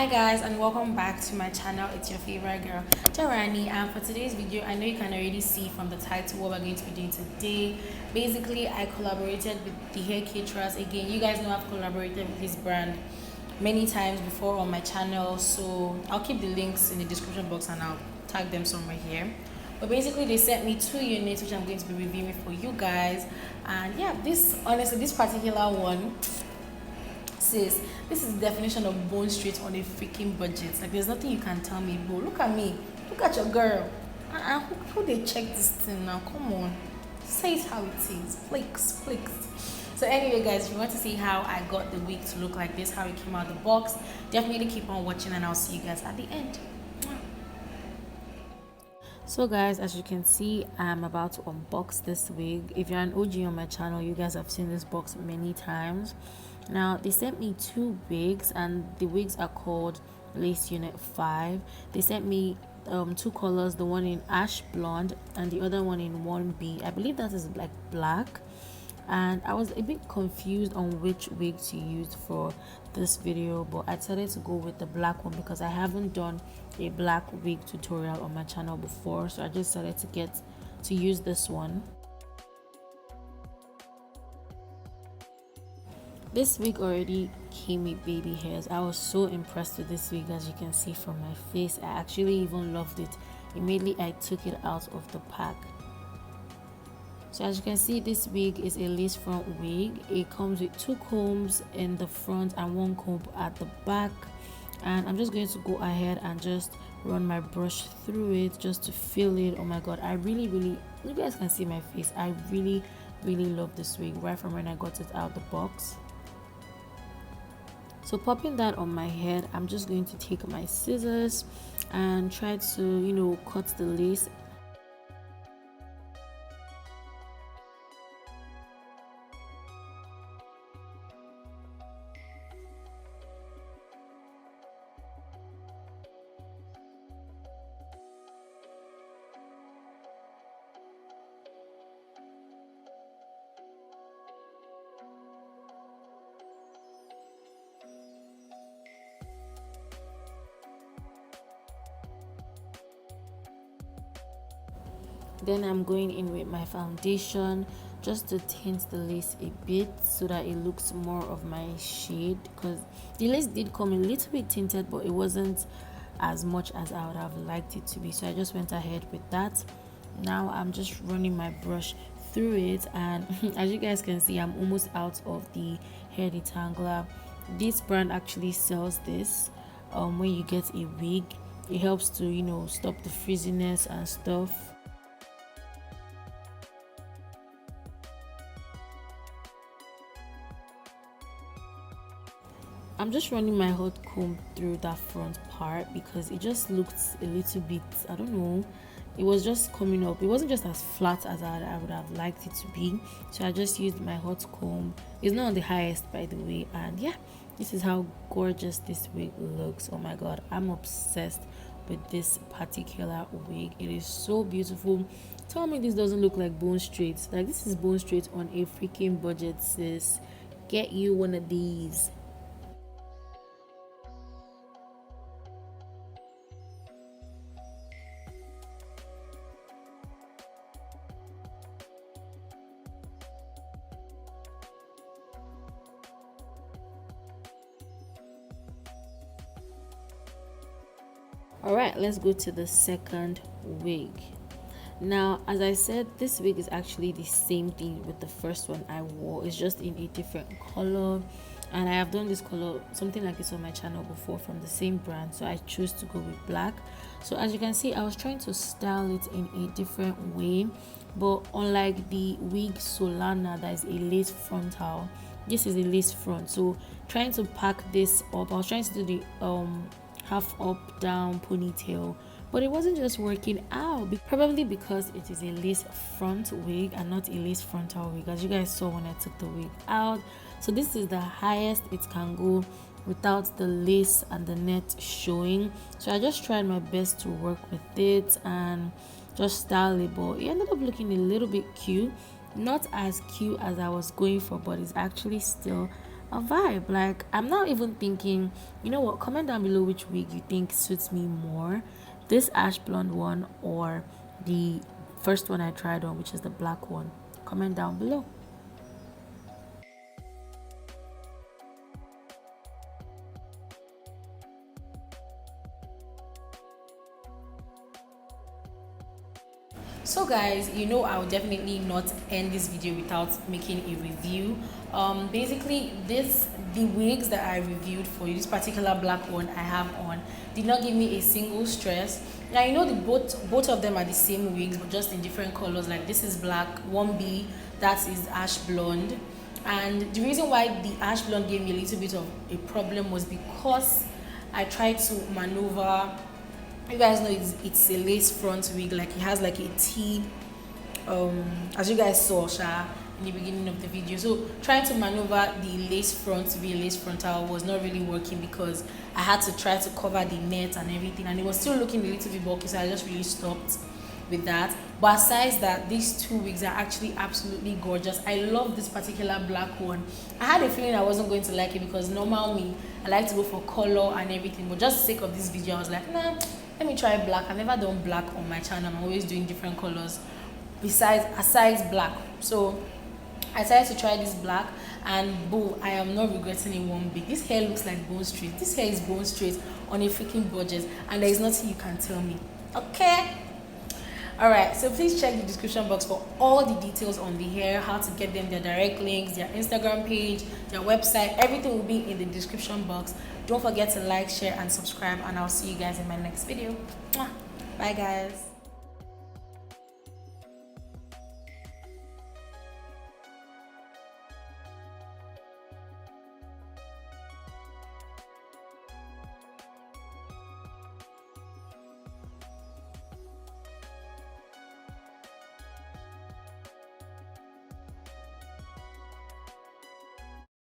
Guys, and welcome back to my channel. It's your favorite girl Jarani, and for today's video, I know you can already see from the title what we're going to be doing today. Basically, I collaborated with Thehaircaterers. Again, you guys know I've collaborated with this brand many times before on my channel, so I'll keep the links in the description box and I'll tag them somewhere here. But basically, they sent me 2 units which I'm going to be reviewing for you guys. And yeah, this particular one, sis, this is the definition of bone straight on a freaking budget. Like, there's nothing you can tell me, bro. Look at me, look at your girl. Who they check this thing now? Come on, say it how it is. Flakes. So anyway, guys, if you want to see how I got the wig to look like this, how it came out of the box, definitely keep on watching and I'll see you guys at the end. So guys, as you can see, I'm about to unbox this wig. If you're an OG on my channel, you guys have seen this box many times. Now, they sent me 2 wigs, and the wigs are called Lace Unit 5. They sent me 2 colors, the one in ash blonde and the other one in 1B. I believe that is like black. And I was a bit confused on which wig to use for this video, but I decided to go with the black one because I haven't done a black wig tutorial on my channel before, so I just decided to use this one. This wig already came with baby hairs. I was so impressed with this wig, as you can see from my face. I actually even loved it. Immediately I took it out of the pack. So as you can see, this wig is a lace front wig. It comes with 2 combs in the front and 1 comb at the back. And I'm just going to go ahead and just run my brush through it just to feel it. Oh my god, I really, you guys can see my face. I really love this wig right from when I got it out the box. So popping that on my head, I'm just going to take my scissors and try to, cut the lace. Then I'm going in with my foundation just to tint the lace a bit so that it looks more of my shade, because the lace did come a little bit tinted, but it wasn't as much as I would have liked it to be, so I just went ahead with that. Now I'm just running my brush through it, and as you guys can see, I'm almost out of the hair detangler. This brand actually sells this when you get a wig. It helps to stop the frizziness and stuff. I'm just running my hot comb through that front part because it just looked a little bit, I don't know, it was just coming up. It wasn't just as flat as I would have liked it to be, so I just used my hot comb. It's not on the highest, by the way, and yeah, this is how gorgeous this wig looks. Oh my god, I'm obsessed with this particular wig. It is so beautiful. Tell me this doesn't look like bone straight. Like, this is bone straight on a freaking budget, sis. Get you one of these. Alright, let's go to the second wig. Now, as I said, this wig is actually the same thing with the first one I wore. It's just in a different color, and I have done this color, something like this, on my channel before from the same brand, so I chose to go with black. So as you can see, I was trying to style it in a different way, but unlike the wig Solana that is a lace frontal, this is a lace front. So trying to pack this up, I was trying to do the half up down ponytail, but it wasn't just working out, probably because it is a lace front wig and not a lace frontal wig, as you guys saw when I took the wig out. So this is the highest it can go without the lace and the net showing. So I just tried my best to work with it and just style it, but it ended up looking a little bit cute. Not as cute as I was going for, but it's actually still a vibe. Like, I'm not even thinking, you know what, comment down below which wig you think suits me more, this ash blonde one or the first one I tried on, which is the black one. Comment down below. So guys, you know, I will definitely not end this video without making a review. Basically, the wigs that I reviewed for you, this particular black one I have on, did not give me a single stress. Now, you know, both of them are the same wigs but just in different colors. Like, this is black, 1B, that is ash blonde. And the reason why the ash blonde gave me a little bit of a problem was because I tried to maneuver. You guys know it's a lace front wig, like it has like a T, as you guys saw in the beginning of the video. So trying to maneuver the lace front to be a lace frontal was not really working because I had to try to cover the net and everything, and it was still looking a little bit bulky, so I just really stopped with that. But aside that, these two wigs are actually absolutely gorgeous. I love this particular black one. I had a feeling I wasn't going to like it because normal me, I like to go for color and everything, but just for the sake of this video I was like, nah, let me try black. I've never done black on my channel. I'm always doing different colors aside black. So I decided to try this black, and boom, I am not regretting it one bit. This hair looks like bone straight. This hair is bone straight on a freaking budget, and there is nothing you can tell me. Okay? Alright, so please check the description box for all the details on the hair, how to get them, their direct links, their Instagram page, their website. Everything will be in the description box. Don't forget to like, share, and subscribe, and I'll see you guys in my next video. Bye guys.